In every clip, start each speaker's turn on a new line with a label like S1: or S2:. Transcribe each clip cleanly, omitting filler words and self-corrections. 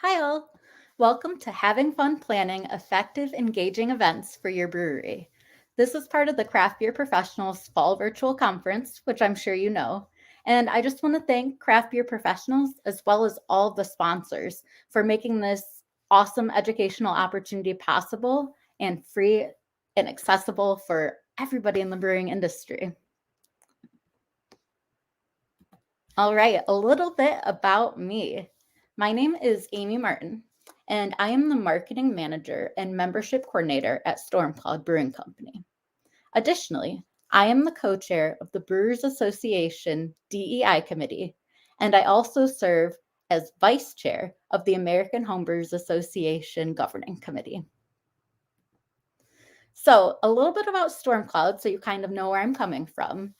S1: Hi all! Welcome to Having Fun Planning Effective, Engaging Events for Your Brewery. This is part of the Craft Beer Professionals Fall Virtual Conference, which I'm sure you know. And I just want to thank Craft Beer Professionals as well as all the sponsors for making this awesome educational opportunity possible and free and accessible for everybody in the brewing industry. All right, a little bit about me. My name is Amy Martin, and I am the marketing manager and membership coordinator at Stormcloud Brewing Company. Additionally, I am the co-chair of the Brewers Association DEI Committee, and I also serve as vice chair of the American Homebrewers Association Governing Committee. So a little bit about Stormcloud so you kind of know where I'm coming from.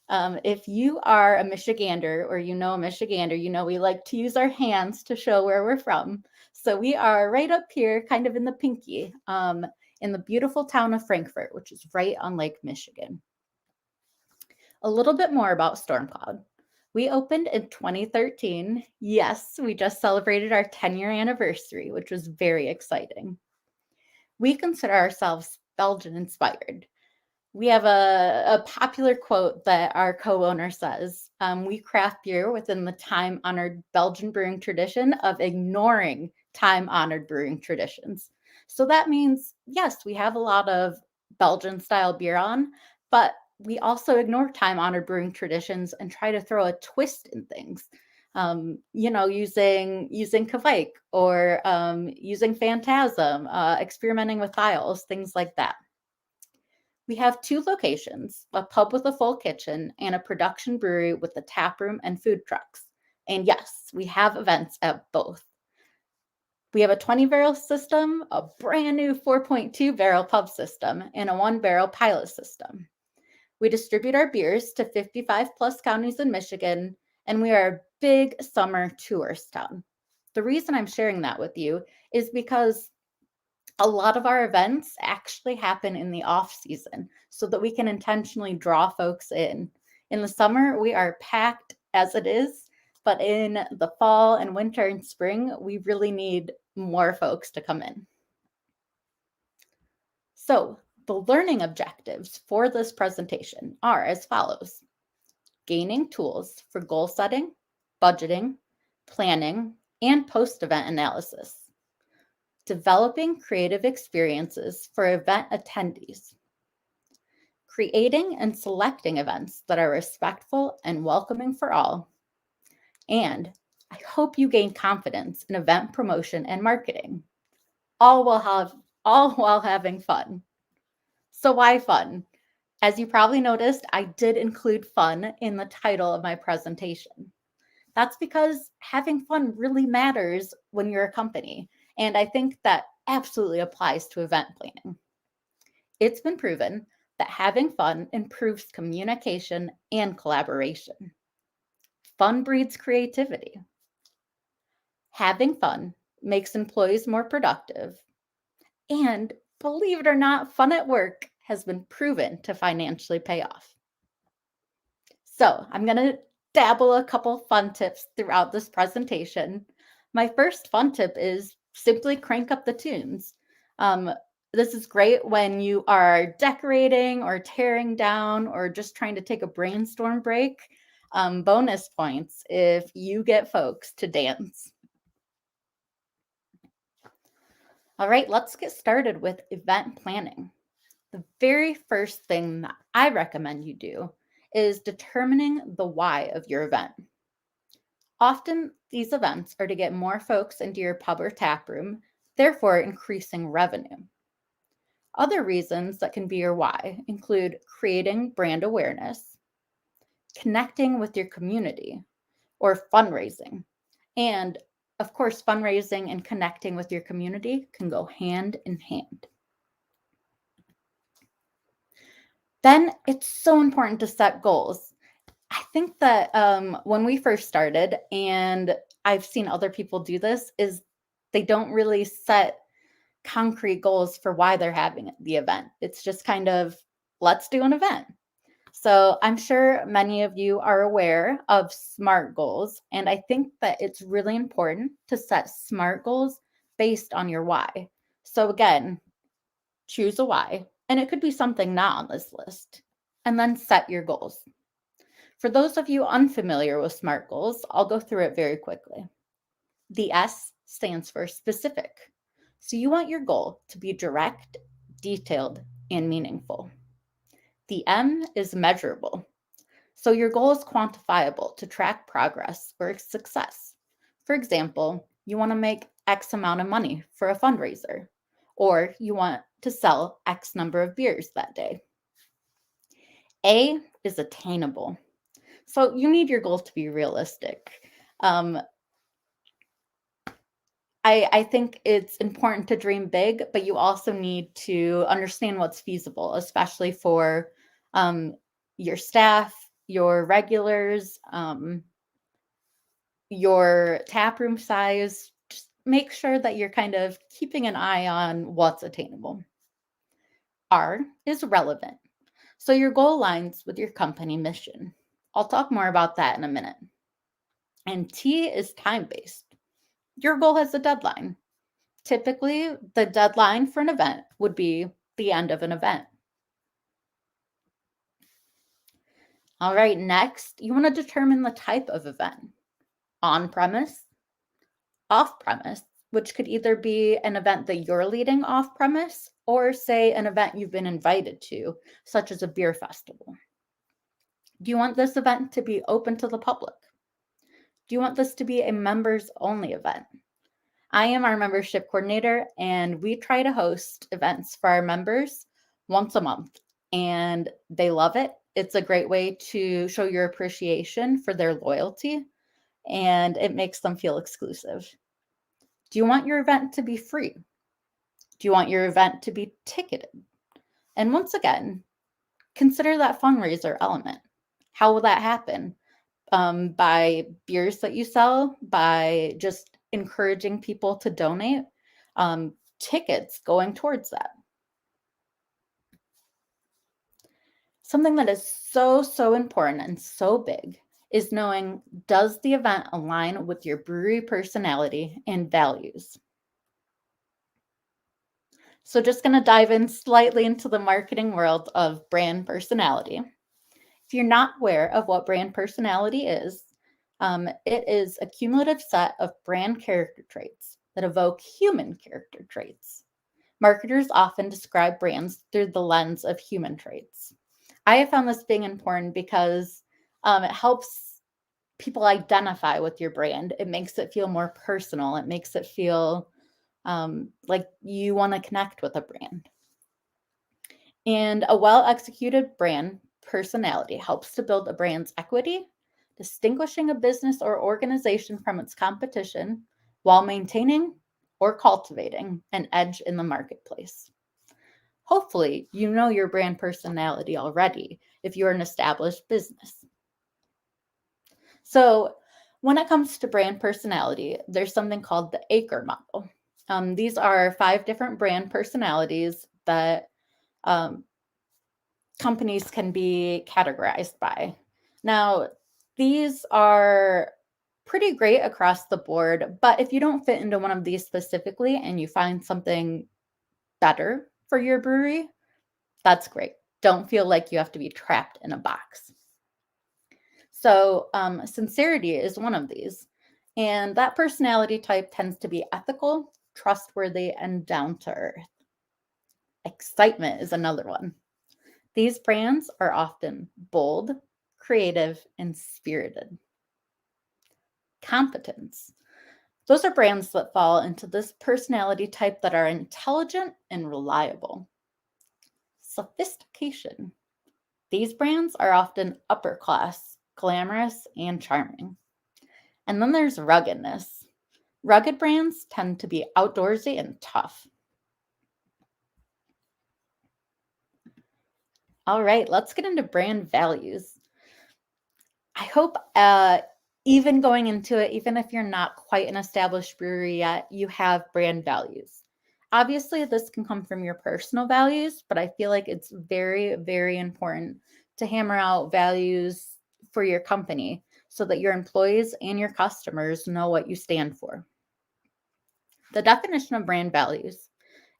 S1: If you are a Michigander or you know a Michigander, you know we like to use our hands to show where we're from. So we are right up here, kind of in the pinky, in the beautiful town of Frankfort, which is right on Lake Michigan. A little bit more about Stormcloud. We opened in 2013. Yes, we just celebrated our 10-year anniversary, which was very exciting. We consider ourselves Belgian inspired. We have a popular quote that our co-owner says, we craft beer within the time-honored Belgian brewing tradition of ignoring time-honored brewing traditions. So that means, yes, we have a lot of Belgian-style beer on, but we also ignore time-honored brewing traditions and try to throw a twist in things. Using Kvike or using Phantasm, experimenting with styles, things like that. We have two locations, a pub with a full kitchen and a production brewery with a tap room and food trucks. And yes, we have events at both. We have a 20-barrel system, a brand new 4.2-barrel pub system, and a 1-barrel pilot system. We distribute our beers to 55 plus counties in Michigan, and we are a big summer tourist town. The reason I'm sharing that with you is because a lot of our events actually happen in the off season so that we can intentionally draw folks in. In the summer, we are packed as it is, but in the fall and winter and spring, we really need more folks to come in. So the learning objectives for this presentation are as follows: gaining tools for goal setting, budgeting, planning, and post-event analysis. Developing creative experiences for event attendees. Creating and selecting events that are respectful and welcoming for all. And I hope you gain confidence in event promotion and marketing, all while having fun. So why fun? As you probably noticed, I did include fun in the title of my presentation. That's because having fun really matters when you're a company. And I think that absolutely applies to event planning. It's been proven that having fun improves communication and collaboration. Fun breeds creativity. Having fun makes employees more productive. And believe it or not, fun at work has been proven to financially pay off. So I'm going to dabble a couple fun tips throughout this presentation. My first fun tip is simply crank up the tunes. This is great when you are decorating or tearing down or just trying to take a brainstorm break. Bonus points if you get folks to dance. All right, let's get started with event planning. The very first thing that I recommend you do is determining the why of your event. Often, these events are to get more folks into your pub or tap room, therefore increasing revenue. Other reasons that can be your why include creating brand awareness, connecting with your community, or fundraising. And of course, fundraising and connecting with your community can go hand in hand. Then it's so important to set goals. I think that when we first started, and I've seen other people do this, is they don't really set concrete goals for why they're having the event. It's just kind of, let's do an event. So I'm sure many of you are aware of SMART goals, and I think that it's really important to set SMART goals based on your why. So again, choose a why, and it could be something not on this list, and then set your goals. For those of you unfamiliar with SMART goals, I'll go through it very quickly. The S stands for specific. So you want your goal to be direct, detailed, and meaningful. The M is measurable. So your goal is quantifiable to track progress or success. For example, you want to make X amount of money for a fundraiser, or you want to sell X number of beers that day. A is attainable. So you need your goals to be realistic. I think it's important to dream big, but you also need to understand what's feasible, especially for your staff, your regulars, your tap room size. Just make sure that you're kind of keeping an eye on what's attainable. R is relevant. So your goal aligns with your company mission. I'll talk more about that in a minute. And T is time-based. Your goal has a deadline. Typically, the deadline for an event would be the end of an event. All right, next, you want to determine the type of event. On-premise, off-premise, which could either be an event that you're leading off-premise or say an event you've been invited to, such as a beer festival. Do you want this event to be open to the public? Do you want this to be a members-only event? I am our membership coordinator, and we try to host events for our members once a month, and they love it. It's a great way to show your appreciation for their loyalty, and it makes them feel exclusive. Do you want your event to be free? Do you want your event to be ticketed? And once again, consider that fundraiser element. How will that happen? By beers that you sell, by just encouraging people to donate, tickets going towards that. Something that is so important and so big is knowing, does the event align with your brewery personality and values? So just going to dive in slightly into the marketing world of brand personality. If you're not aware of what brand personality is, it is a cumulative set of brand character traits that evoke human character traits. Marketers often describe brands through the lens of human traits. I have found this being important because it helps people identify with your brand. It makes it feel more personal. It makes it feel like you want to connect with a brand. And a well-executed brand personality helps to build a brand's equity, distinguishing a business or organization from its competition while maintaining or cultivating an edge in the marketplace. Hopefully, you know your brand personality already if you're an established business. So when it comes to brand personality, there's something called the Acre Model. These are 5 different brand personalities that companies can be categorized by. Now, these are pretty great across the board, but if you don't fit into one of these specifically and you find something better for your brewery, that's great. Don't feel like you have to be trapped in a box. So sincerity is one of these. And that personality type tends to be ethical, trustworthy, and down to earth. Excitement is another one. These brands are often bold, creative, and spirited. Competence. Those are brands that fall into this personality type that are intelligent and reliable. Sophistication. These brands are often upper class, glamorous, and charming. And then there's ruggedness. Rugged brands tend to be outdoorsy and tough. All right, let's get into brand values. I hope even going into it, even if you're not quite an established brewery yet, you have brand values. Obviously, this can come from your personal values, but I feel like it's very important to hammer out values for your company so that your employees and your customers know what you stand for. The definition of brand values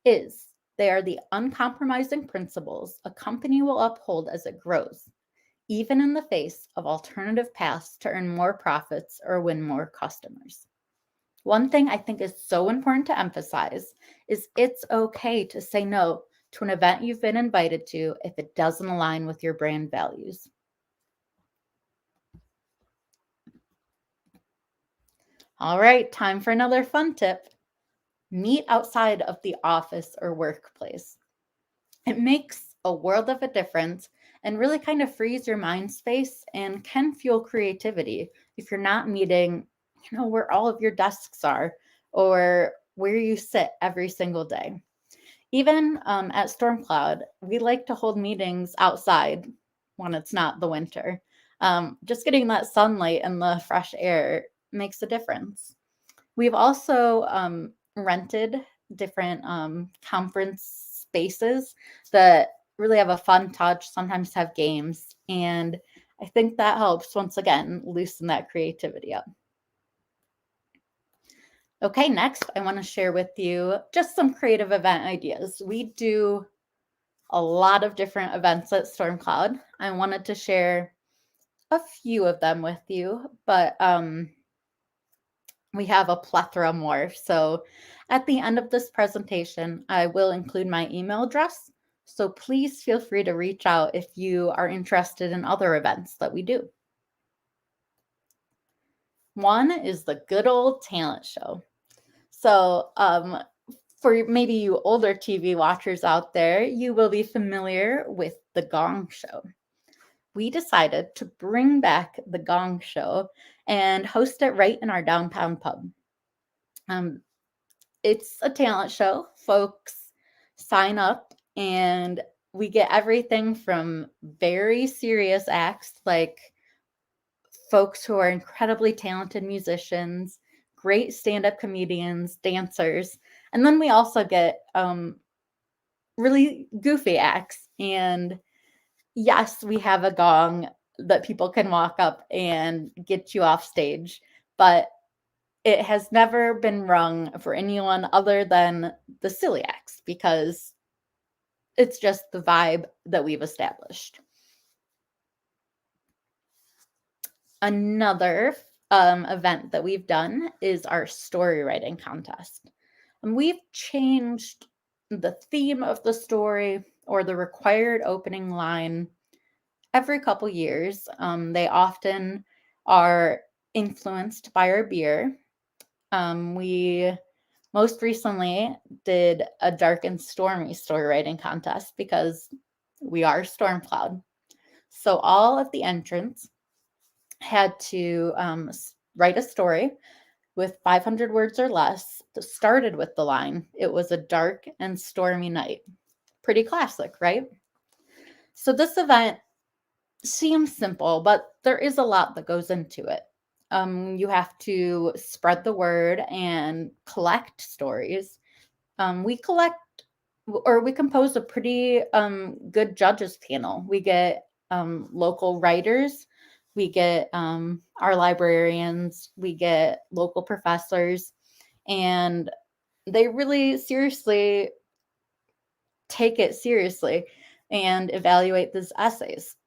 S1: is they are the uncompromising principles a company will uphold as it grows, even in the face of alternative paths to earn more profits or win more customers. One thing I think is so important to emphasize is it's okay to say no to an event you've been invited to if it doesn't align with your brand values. All right, time for another fun tip. Meet outside of the office or workplace. It makes a world of a difference and really kind of frees your mind space and can fuel creativity if you're not meeting, where all of your desks are or where you sit every single day. Even at Stormcloud, we like to hold meetings outside when it's not the winter. Just getting that sunlight and the fresh air makes a difference. We've also rented different conference spaces that really have a fun touch, sometimes have games. And I think that helps, once again, loosen that creativity up. Okay, next, I want to share with you just some creative event ideas. We do a lot of different events at Stormcloud. I wanted to share a few of them with you, but we have a plethora more. So at the end of this presentation, I will include my email address. So please feel free to reach out if you are interested in other events that we do. One is the good old talent show. So for maybe you older TV watchers out there, you will be familiar with the Gong Show. We decided to bring back the Gong Show and host it right in our downtown pub. It's a talent show. Folks sign up and we get everything from very serious acts like folks who are incredibly talented musicians, great stand-up comedians, dancers, and then we also get really goofy acts. And yes, we have a gong that people can walk up and get you off stage, but it has never been rung for anyone other than the celiacs because it's just the vibe that we've established. Another event that we've done is our Storywriting Contest. And we've changed the theme of the story or the required opening line every couple years. They often are influenced by our beer. We most recently did a dark and stormy story writing contest because we are Stormcloud. So all of the entrants had to write a story with 500 words or less that started with the line, "It was a dark and stormy night." Pretty classic, right? So this event seems simple, but there is a lot that goes into it. You have to spread the word and collect stories. We compose a pretty good judges panel. We get local writers, we get our librarians, we get local professors, and they really seriously take it seriously and evaluate these essays.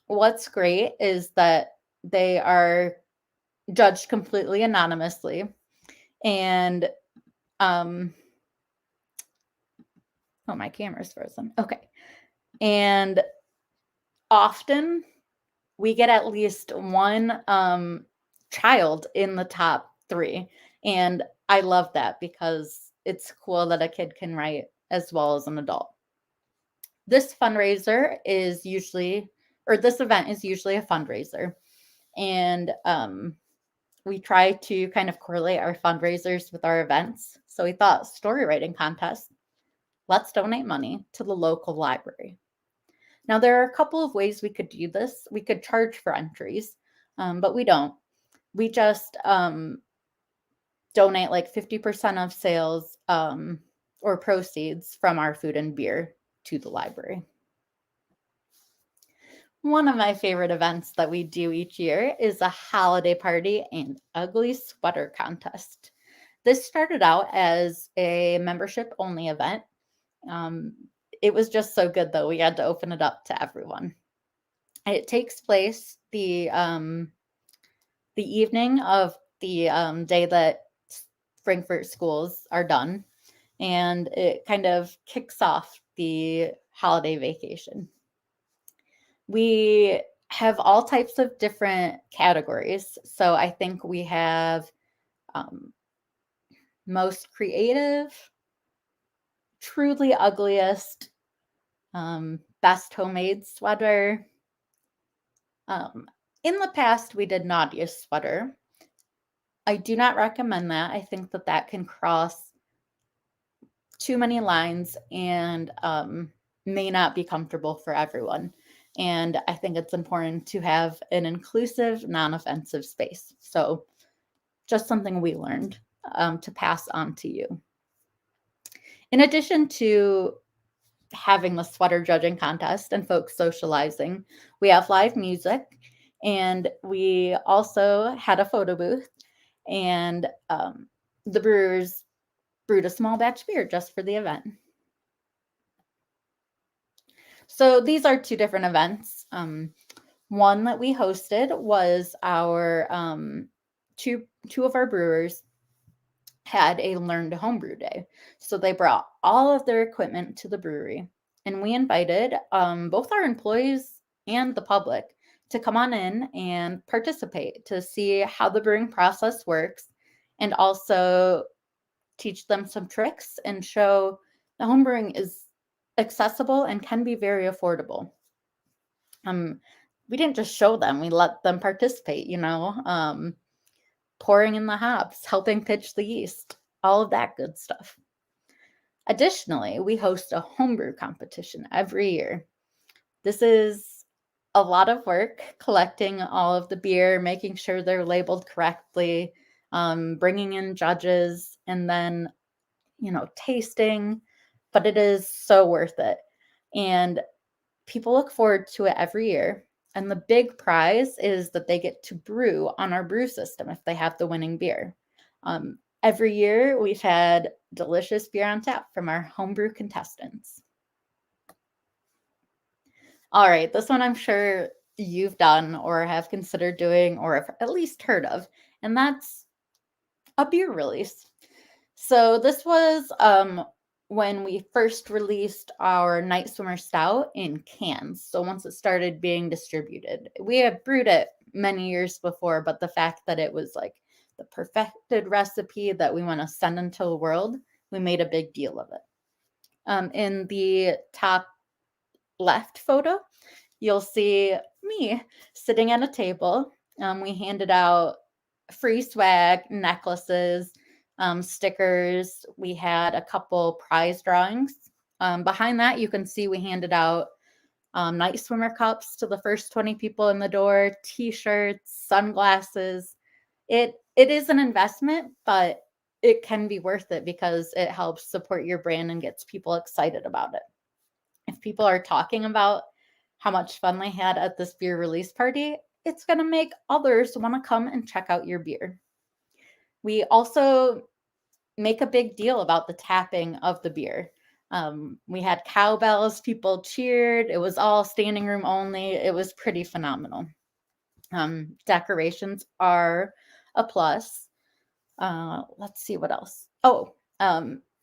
S1: What's great is that they are judged completely anonymously. And oh, my camera's frozen. Okay. And often we get at least one child in the top 3. And I love that because it's cool that a kid can write as well as an adult. This event is usually a fundraiser. And we try to kind of correlate our fundraisers with our events. So we thought, story writing contest, let's donate money to the local library. Now, there are a couple of ways we could do this. We could charge for entries, but we don't. We just donate like 50% of sales or proceeds from our food and beer to the library. One of my favorite events that we do each year is a holiday party and ugly sweater contest. This started out as a membership only event. Um, it was just so good, though. We had to open it up to everyone. It takes place the evening of the day that Frankfurt schools are done, and it kind of kicks off the holiday vacation. We have all types of different categories. So I think we have most creative, truly ugliest, best homemade sweater. In the past, we did naughtiest sweater. I do not recommend that. I think that that can cross too many lines and may not be comfortable for everyone. And I think it's important to have an inclusive, non-offensive space. So just something we learned to pass on to you. In addition to having the sweater judging contest and folks socializing, we have live music, and we also had a photo booth, and the brewers brewed a small batch beer just for the event. So these are two different events. One that we hosted was our two of our brewers had a learn to homebrew day. So they brought all of their equipment to the brewery, and we invited both our employees and the public to come on in and participate to see how the brewing process works, and also teach them some tricks and show that homebrewing is accessible and can be very affordable. We didn't just show them, we let them participate, pouring in the hops, helping pitch the yeast, all of that good stuff. Additionally, we host a homebrew competition every year. This is a lot of work, collecting all of the beer, making sure they're labeled correctly, bringing in judges, and then, tasting, but it is so worth it. And people look forward to it every year. And the big prize is that they get to brew on our brew system if they have the winning beer. Every year, we've had delicious beer on tap from our homebrew contestants. All right, this one I'm sure you've done or have considered doing or have at least heard of, and that's a beer release. So this was when we first released our Night Swimmer Stout in cans. So once it started being distributed, we had brewed it many years before, but the fact that it was like the perfected recipe that we want to send into the world, we made a big deal of it. In the top left photo, you'll see me sitting at a table. We handed out free swag, necklaces, stickers. We had a couple prize drawings. Behind that, you can see we handed out night swimmer cups to the first 20 people in the door, t-shirts, sunglasses. It is an investment, but it can be worth it because it helps support your brand and gets people excited about it. If people are talking about how much fun they had at this beer release party, it's going to make others want to come and check out your beer. We also make a big deal about the tapping of the beer. We had cowbells, people cheered. It was all standing room only. It was pretty phenomenal. Decorations are a plus. Let's see what else.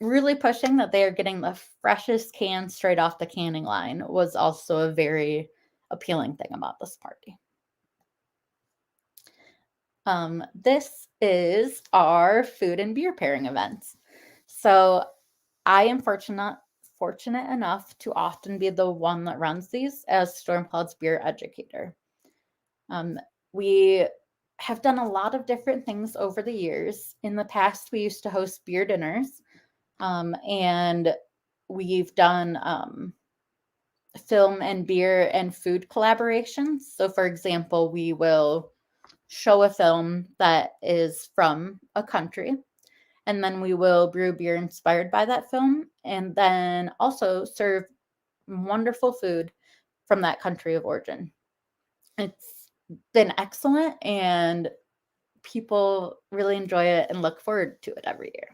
S1: Really pushing that they are getting the freshest can straight off the canning line was also a very appealing thing about this party. This is our food and beer pairing events. So I am fortunate enough to often be the one that runs these as Stormcloud's beer educator. We have done a lot of different things over the years. In the past, we used to host beer dinners, and we've done film and beer and food collaborations. So for example, we will show a film that is from a country, and then we will brew beer inspired by that film, and then also serve wonderful food from that country of origin. It's been excellent, and people really enjoy it and look forward to it every year.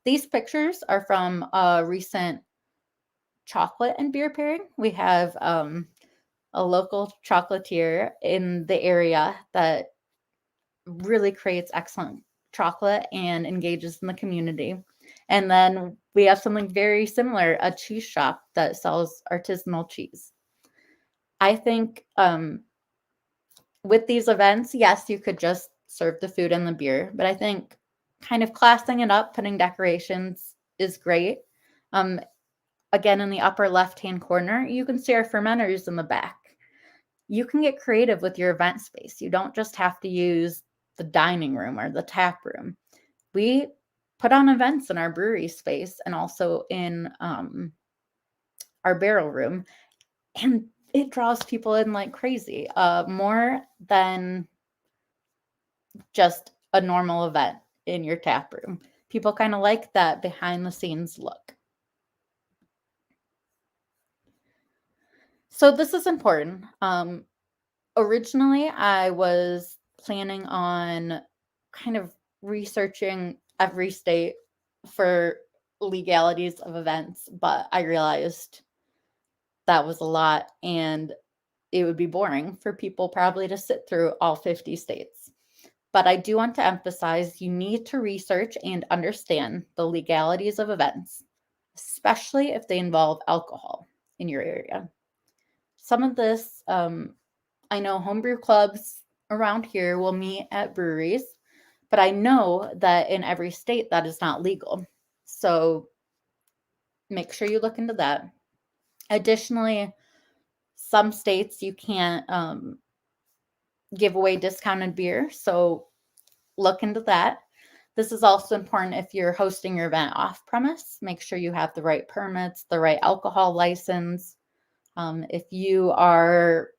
S1: These pictures are from a recent chocolate and beer pairing. We have a local chocolatier in the area that really creates excellent chocolate and engages in the community. And then we have something very similar, a cheese shop that sells artisanal cheese. I think with these events, yes, you could just serve the food and the beer, but I think kind of classing it up, putting decorations is great. Again, in the upper left-hand corner, you can see our fermenters in the back. You can get creative with your event space. You don't just have to use the dining room or the tap room. We put on events in our brewery space and also in our barrel room, and it draws people in like crazy, more than just a normal event in your tap room. People kind of like that behind the scenes look. So this is important. Originally, I was planning on kind of researching every state for legalities of events, but I realized that was a lot and it would be boring for people probably to sit through all 50 states. But I do want to emphasize you need to research and understand the legalities of events, especially if they involve alcohol in your area. Some of this, I know homebrew clubs around here will meet at breweries, but I know that in every state that is not legal. So make sure you look into that. Additionally, some states you can't give away discounted beer, so look into that. This is also important if you're hosting your event off premise. Make sure you have the right permits, the right alcohol license. If you are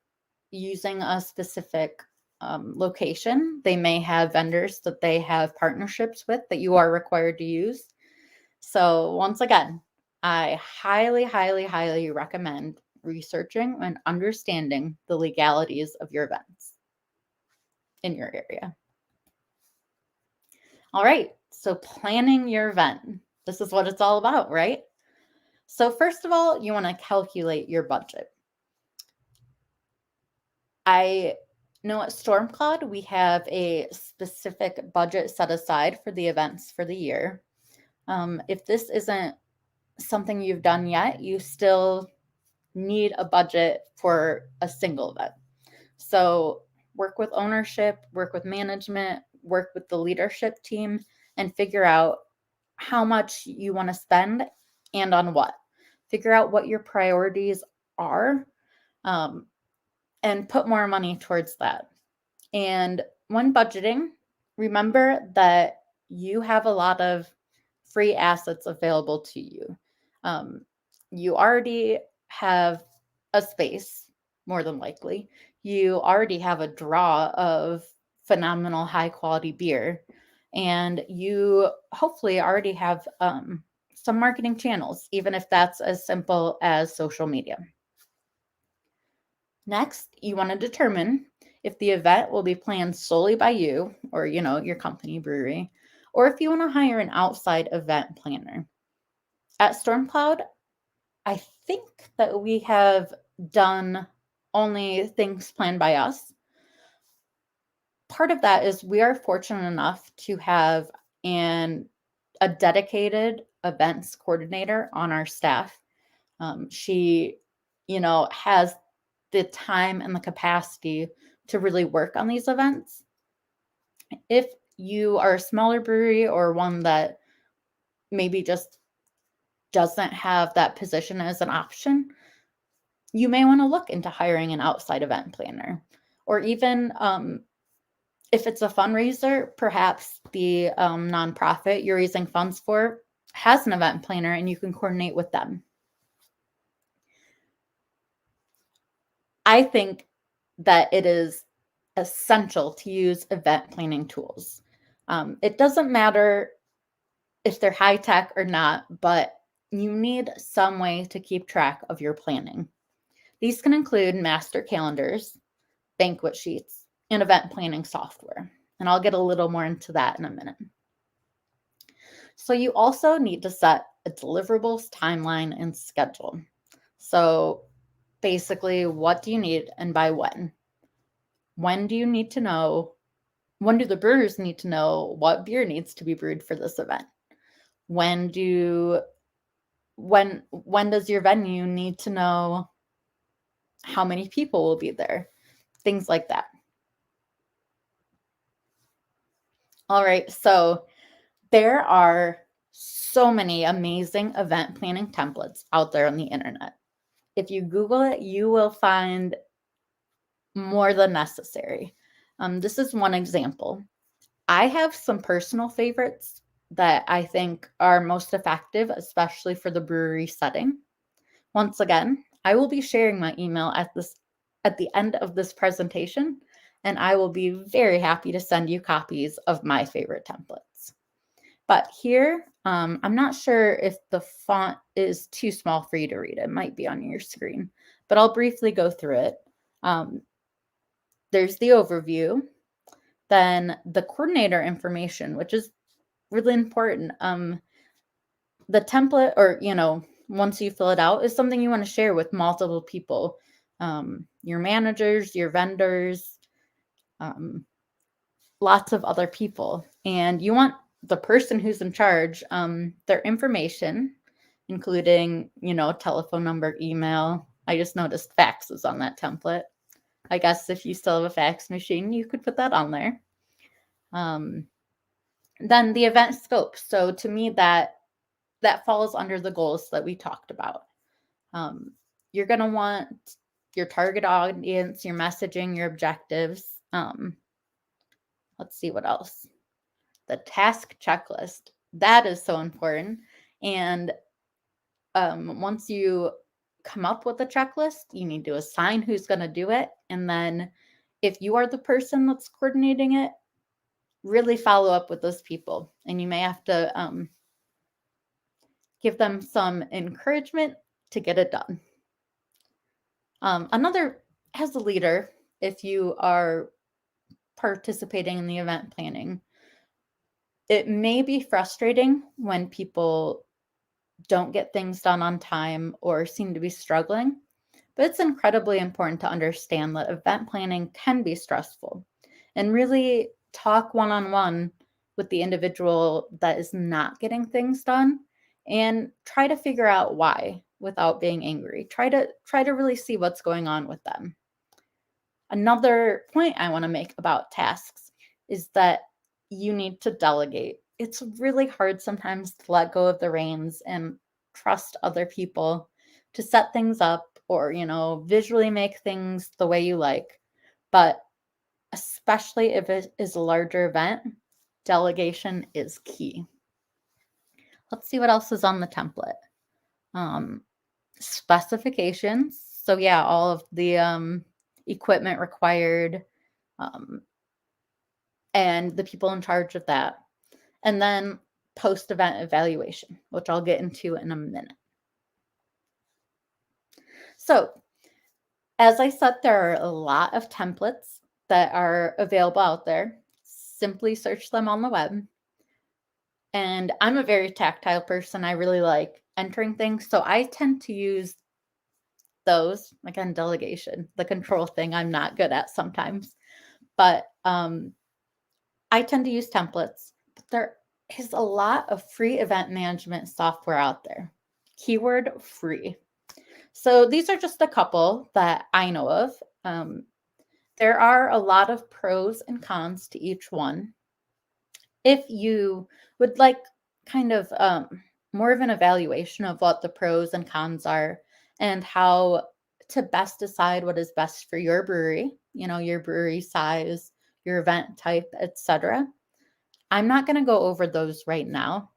S1: using a specific location, they may have vendors that they have partnerships with that you are required to use. So once again, I highly, highly, highly recommend researching and understanding the legalities of your events in your area. All right, so planning your event. This is what it's all about, right? So first of all, you want to calculate your budget. I know at Stormcloud, we have a specific budget set aside for the events for the year. If this isn't something you've done yet, you still need a budget for a single event. So work with ownership, work with management, work with the leadership team, and figure out how much you want to spend and on what. Figure out what your priorities are, and put more money towards that. And when budgeting, remember that you have a lot of free assets available to you. You already have a space, more than likely. You already have a draw of phenomenal high quality beer. And you hopefully already have some marketing channels, even if that's as simple as social media. Next, you want to determine if the event will be planned solely by you or, your company brewery, or if you want to hire an outside event planner. At Stormcloud, I think that we have done only things planned by us. Part of that is we are fortunate enough to have a dedicated events coordinator on our staff. She, has the time and the capacity to really work on these events. If you are a smaller brewery or one that maybe just doesn't have that position as an option, you may want to look into hiring an outside event planner. Or even if it's a fundraiser, perhaps the nonprofit you're raising funds for has an event planner and you can coordinate with them. I think that it is essential to use event planning tools. It doesn't matter if they're high tech or not, but you need some way to keep track of your planning. These can include master calendars, banquet sheets, and event planning software. And I'll get a little more into that in a minute. So you also need to set a deliverables timeline and schedule. So basically, what do you need and by when? When do you need to know? When do the brewers need to know what beer needs to be brewed for this event? When does your venue need to know how many people will be there? Things like that. All right, so there are so many amazing event planning templates out there on the internet. If you Google it, you will find more than necessary. This is one example. I have some personal favorites that I think are most effective, especially for the brewery setting. Once again, I will be sharing my email at the end of this presentation, and I will be very happy to send you copies of my favorite templates. But here, I'm not sure if the font is too small for you to read. It might be on your screen, but I'll briefly go through it. There's the overview, then the coordinator information, which is really important. The template, or, once you fill it out, is something you want to share with multiple people, your managers, your vendors, lots of other people. And you want the person who's in charge, their information, including, telephone number, email. I just noticed fax is on that template. I guess if you still have a fax machine, you could put that on there. Then the event scope. So to me, that falls under the goals that we talked about. You're going to want your target audience, your messaging, your objectives. Let's see what else. The task checklist. That is so important. And once you come up with a checklist, you need to assign who's going to do it. And then if you are the person that's coordinating it, really follow up with those people. And you may have to give them some encouragement to get it done. As a leader, if you are participating in the event planning, it may be frustrating when people don't get things done on time or seem to be struggling, but it's incredibly important to understand that event planning can be stressful, and really talk one-on-one with the individual that is not getting things done and try to figure out why without being angry. Try to really see what's going on with them. Another point I want to make about tasks is that you need to delegate. It's really hard sometimes to let go of the reins and trust other people to set things up or, visually make things the way you like. But especially if it is a larger event, delegation is key. Let's see what else is on the template. Specifications. So yeah, all of the equipment required, and the people in charge of that. And then post-event evaluation, which I'll get into in a minute. So as I said, there are a lot of templates that are available out there. Simply search them on the web. And I'm a very tactile person. I really like entering things. So I tend to use those, again, delegation, the control thing I'm not good at sometimes. But I tend to use templates. But there is a lot of free event management software out there. Keyword free. So these are just a couple that I know of. There are a lot of pros and cons to each one. If you would like kind of more of an evaluation of what the pros and cons are and how to best decide what is best for your brewery, your brewery size, your event type, etc., I'm not going to go over those right now,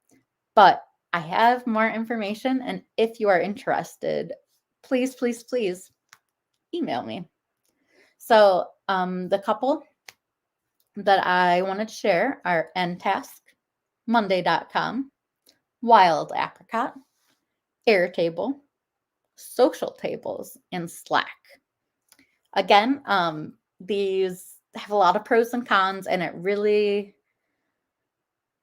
S1: but I have more information. And if you are interested, please, please, please email me. So the couple that I wanted to share are NTask, Monday.com, Wild Apricot, Airtable, Social Tables, and Slack. Again, these have a lot of pros and cons, and it really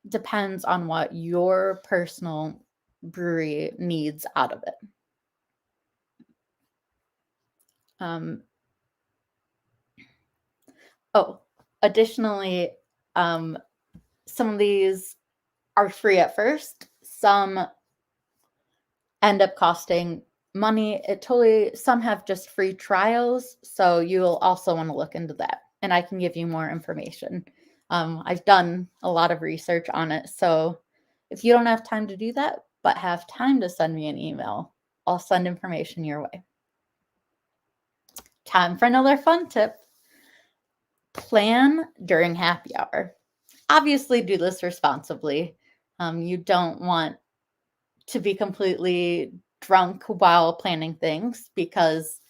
S1: depends on what your personal brewery needs out of it. Additionally, some of these are free at first. Some end up costing money. Some have just free trials. So you'll also want to look into that. And I can give you more information. I've done a lot of research on it. So if you don't have time to do that, but have time to send me an email, I'll send information your way. Time for another fun tip. Plan during happy hour. Obviously, do this responsibly. You don't want to be completely drunk while planning things, because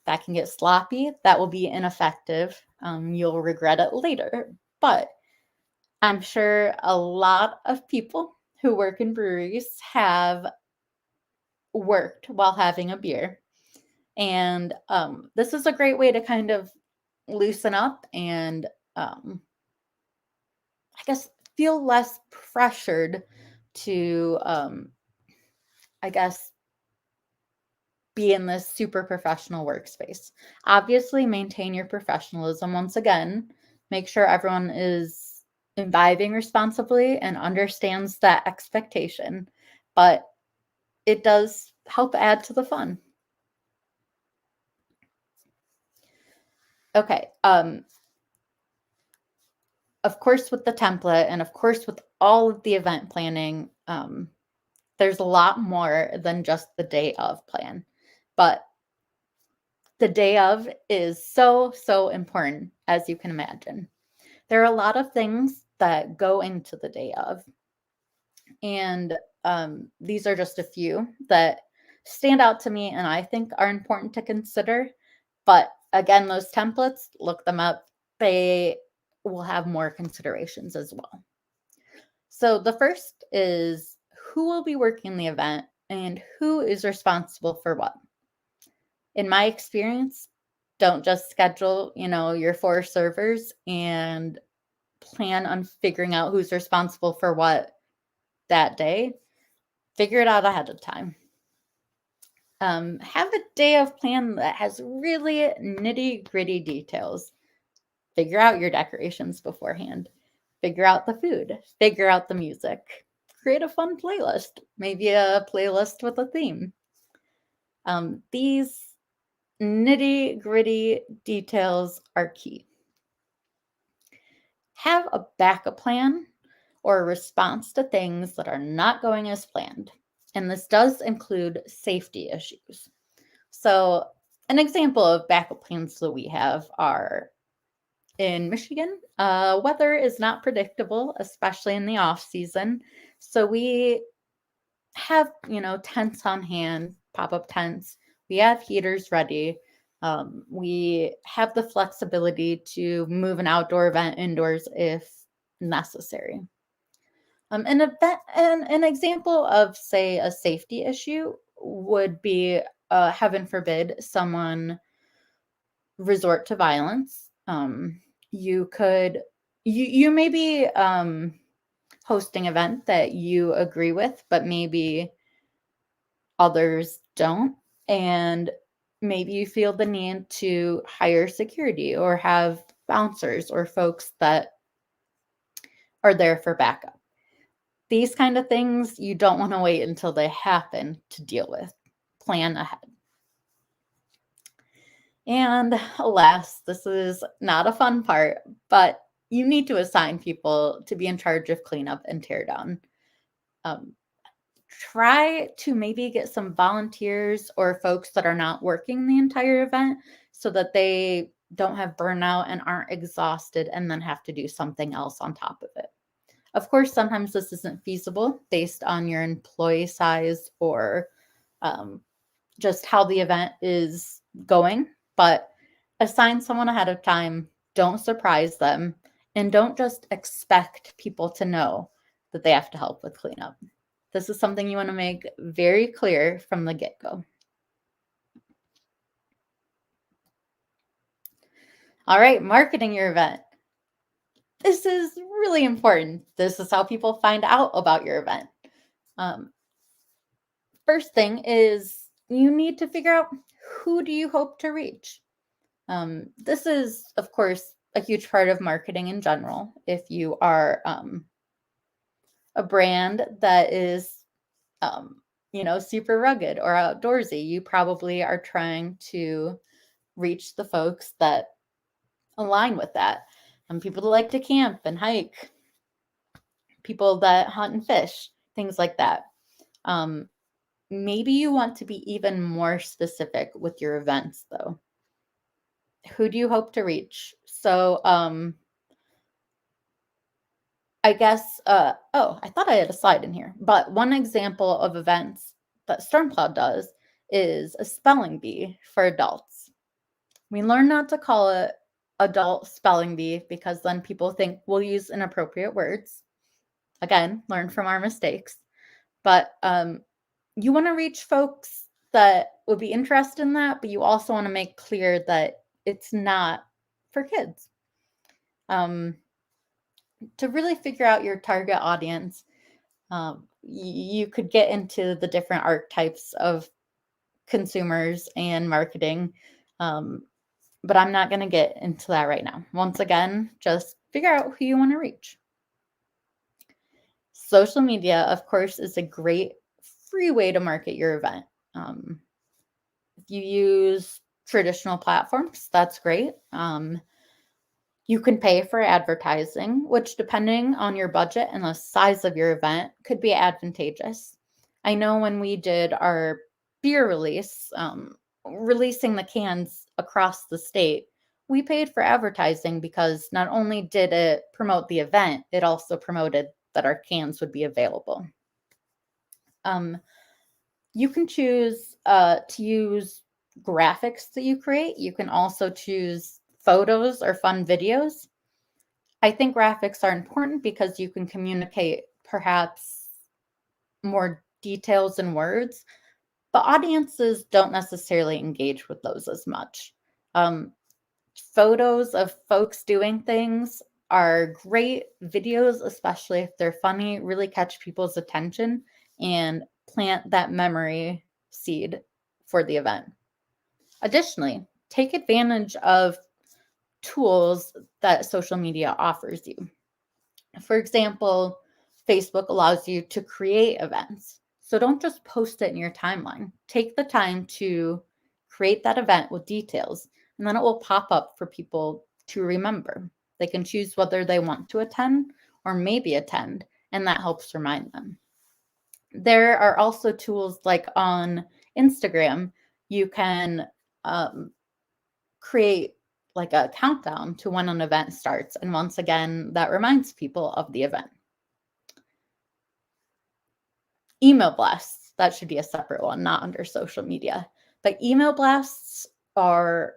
S1: that can get sloppy. That will be ineffective. You'll regret it later. But I'm sure a lot of people who work in breweries have worked while having a beer. And this is a great way to kind of loosen up and I guess feel less pressured to be in this super professional workspace. Obviously, maintain your professionalism once again. Make sure everyone is imbibing responsibly and understands that expectation. But it does help add to the fun. Okay. Of course, with the template and of course with all of the event planning, there's a lot more than just the day of plan. But the day of is so important, as you can imagine. There are a lot of things that go into the day of. And these are just a few that stand out to me and I think are important to consider. But again, those templates, look them up. They will have more considerations as well. So the first is who will be working the event and who is responsible for what. In my experience, don't just schedule, your 4 servers and plan on figuring out who's responsible for what that day. Figure it out ahead of time. Have a day of plan that has really nitty-gritty details. Figure out your decorations beforehand. Figure out the food. Figure out the music. Create a fun playlist. Maybe a playlist with a theme. These nitty-gritty details are key. Have a backup plan or a response to things that are not going as planned. And this does include safety issues. So an example of backup plans that we have are in Michigan, weather is not predictable, especially in the off season. So we have, tents on hand, pop-up tents. We have heaters ready. We have the flexibility to move an outdoor event indoors if necessary. An example of, say, a safety issue would be, heaven forbid, someone resort to violence. You may be hosting an event that you agree with, but maybe others don't. And maybe you feel the need to hire security or have bouncers or folks that are there for backup. These kind of things, you don't want to wait until they happen to deal with. Plan ahead. And last, this is not a fun part, but you need to assign people to be in charge of cleanup and teardown. Try to maybe get some volunteers or folks that are not working the entire event so that they don't have burnout and aren't exhausted and then have to do something else on top of it. Of course, sometimes this isn't feasible based on your employee size or just how the event is going, but assign someone ahead of time. Don't surprise them, and don't just expect people to know that they have to help with cleanup. This is something you want to make very clear from the get-go. All right, marketing your event. This is really important. This is how people find out about your event. First thing is you need to figure out, who do you hope to reach? This is, of course, a huge part of marketing in general. If you are a brand that is, super rugged or outdoorsy, you probably are trying to reach the folks that align with that. People that like to camp and hike, people that hunt and fish, things like that. Maybe you want to be even more specific with your events, though. Who do you hope to reach? So, I guess, I thought I had a slide in here, but one example of events that Stormcloud does is a spelling bee for adults. We learn not to call it adult spelling bee because then people think we'll use inappropriate words. Again, learn from our mistakes. But you want to reach folks that would be interested in that, but you also want to make clear that it's not for kids. To really figure out your target audience, you could get into the different archetypes of consumers and marketing, but I'm not going to get into that right now. Once again, just figure out who you want to reach. Social media, of course, is a great free way to market your event. If you use traditional platforms, that's great. You can pay for advertising, which, depending on your budget and the size of your event, could be advantageous. I know when we did our beer release, releasing the cans across the state, we paid for advertising because not only did it promote the event, it also promoted that our cans would be available. You can choose to use graphics that you create. You can also choose photos or fun videos. I think graphics are important because you can communicate perhaps more details in words, but audiences don't necessarily engage with those as much. Photos of folks doing things are great. Videos, especially if they're funny, really catch people's attention and plant that memory seed for the event. Additionally, take advantage of tools that social media offers you. For example, Facebook allows you to create events. So don't just post it in your timeline. Take the time to create that event with details, and then it will pop up for people to remember. They can choose whether they want to attend or maybe attend, and that helps remind them. There are also tools like on Instagram, you can create like a countdown to when an event starts. And once again, that reminds people of the event. Email blasts, that should be a separate one, not under social media. But email blasts are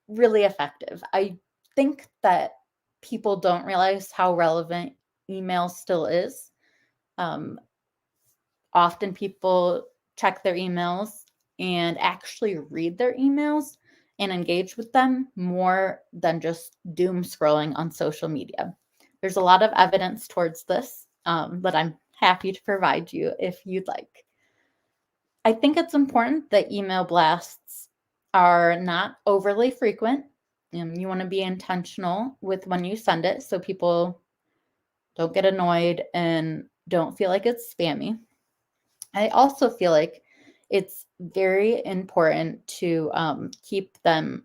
S1: really effective. I think that people don't realize how relevant email still is. Often people check their emails and actually read their emails and engage with them more than just doom scrolling on social media. There's a lot of evidence towards this that I'm happy to provide you if you'd like. I think it's important that email blasts are not overly frequent. You want to be intentional with when you send it so people don't get annoyed and don't feel like it's spammy. I also feel like it's very important to keep them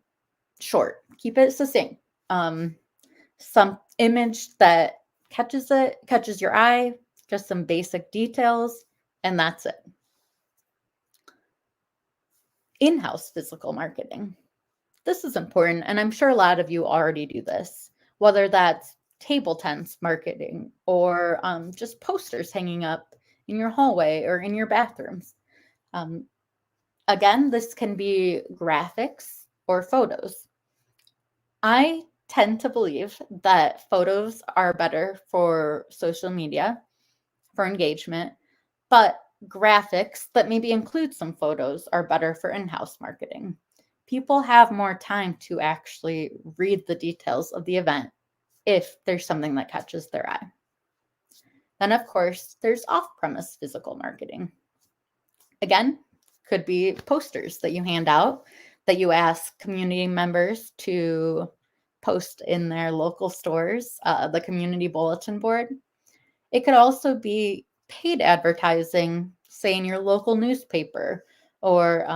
S1: short, keep it succinct. Some image that catches your eye, just some basic details, and that's it. In-house physical marketing. This is important, and I'm sure a lot of you already do this, whether that's table tents marketing or just posters hanging up in your hallway or in your bathrooms. Again, this can be graphics or photos. I tend to believe that photos are better for social media, for engagement, but graphics that maybe include some photos are better for in-house marketing. people have more time to actually read the details of the event if there's something that catches their eye. Then, of course, there's off-premise physical marketing. Again, could be posters that you hand out, that you ask community members to post in their local stores, the community bulletin board. It could also be paid advertising, say in your local newspaper, or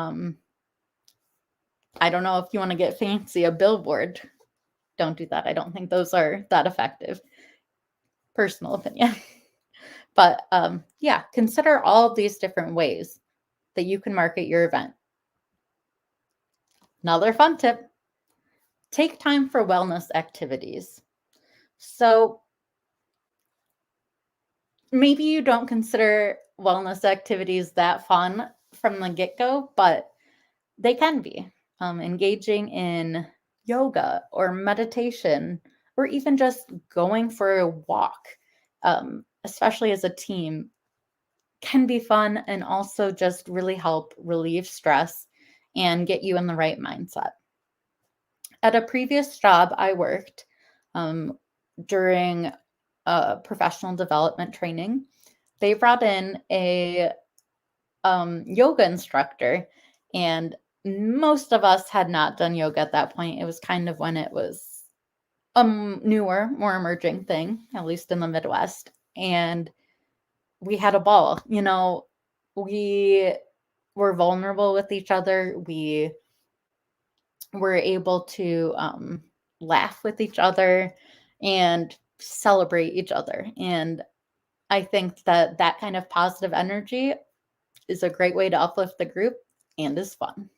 S1: I don't know if you want to get fancy, a billboard. Don't do that. I don't think those are that effective. Personal opinion. But yeah, consider all of these different ways that you can market your event. Another fun tip, take time for wellness activities. So maybe you don't consider wellness activities that fun from the get-go, but they can be. Engaging in yoga or meditation, or even just going for a walk, especially as a team, can be fun and also just really help relieve stress and get you in the right mindset. At a previous job I worked during professional development training, they brought in a yoga instructor, and most of us had not done yoga at that point. It was kind of when it was a newer, more emerging thing, at least in the Midwest. And we had a ball. You know, we were vulnerable with each other. We were able to laugh with each other and celebrate each other. And I think that that kind of positive energy is a great way to uplift the group and is fun.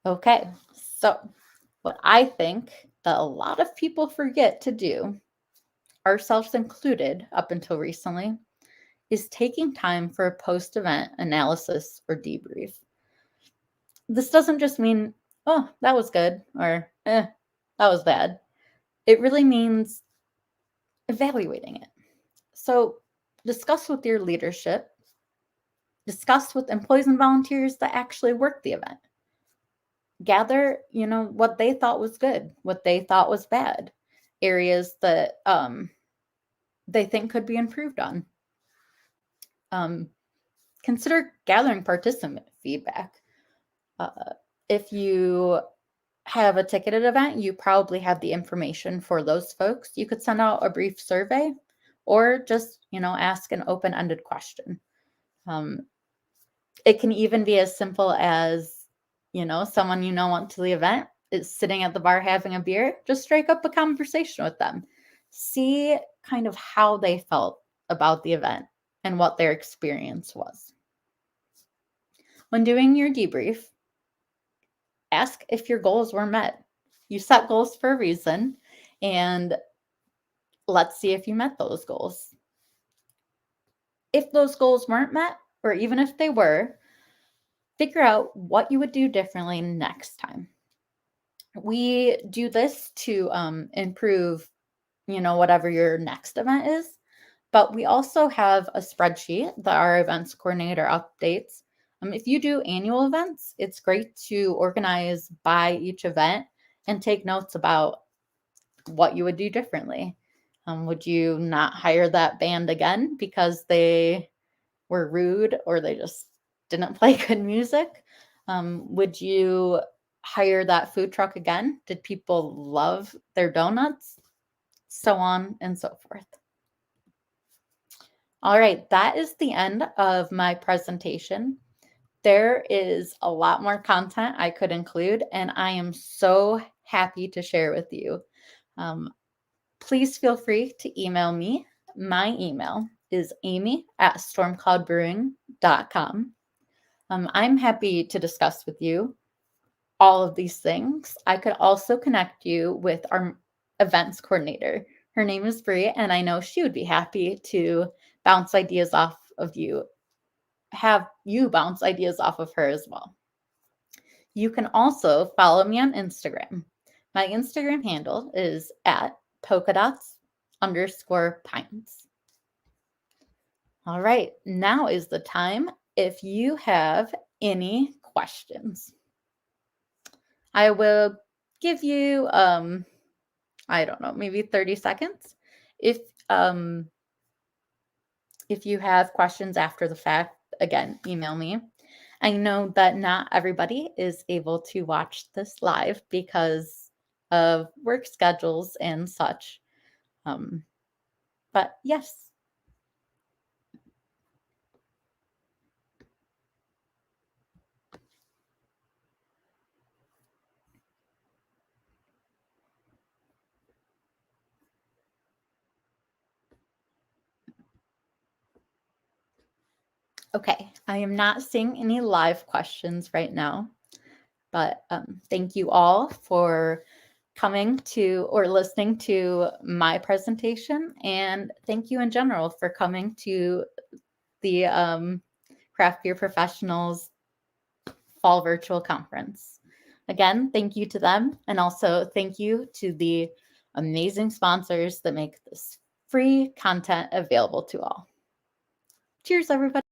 S1: Okay, so what I think that a lot of people forget to do, ourselves included up until recently, is taking time for a post-event analysis or debrief. This doesn't just mean, oh, that was good, or that was bad. It really means evaluating it. So discuss with your leadership, discuss with employees and volunteers that actually work the event. Gather, what they thought was good, what they thought was bad, areas that they think could be improved on. Consider gathering participant feedback. If you have a ticketed event, you probably have the information for those folks. You could send out a brief survey or just, ask an open-ended question. It can even be as simple as, someone went to the event is sitting at the bar having a beer, just strike up a conversation with them. See kind of how they felt about the event and what their experience was. When doing your debrief, ask if your goals were met. You set goals for a reason, and let's see if you met those goals. If those goals weren't met, or even if they were, figure out what you would do differently next time. We do this to improve, whatever your next event is, but we also have a spreadsheet that our events coordinator updates. If you do annual events, it's great to organize by each event and take notes about what you would do differently. Would you not hire that band again because they were rude or they just didn't play good music? Would you hire that food truck again? Did people love their donuts? So on and so forth. All right, that is the end of my presentation. There is a lot more content I could include, and I am so happy to share with you. Please feel free to email me. My email is amy@stormcloudbrewing.com. I'm happy to discuss with you all of these things. I could also connect you with our events coordinator. Her name is Brew, and I know she would be happy to bounce ideas off of you, have you bounce ideas off of her as well. You can also follow me on Instagram. My Instagram handle is @polkadots_pints. All right, now is the time. If you have any questions. I will give you, I don't know, maybe 30 seconds. If you have questions after the fact, again, email me. I know that not everybody is able to watch this live because of work schedules and such. But yes. Okay, I am not seeing any live questions right now, but thank you all for coming to or listening to my presentation, and thank you in general for coming to the Craft Beer Professionals Fall Virtual Conference. Again, thank you to them, and also thank you to the amazing sponsors that make this free content available to all. Cheers, everybody.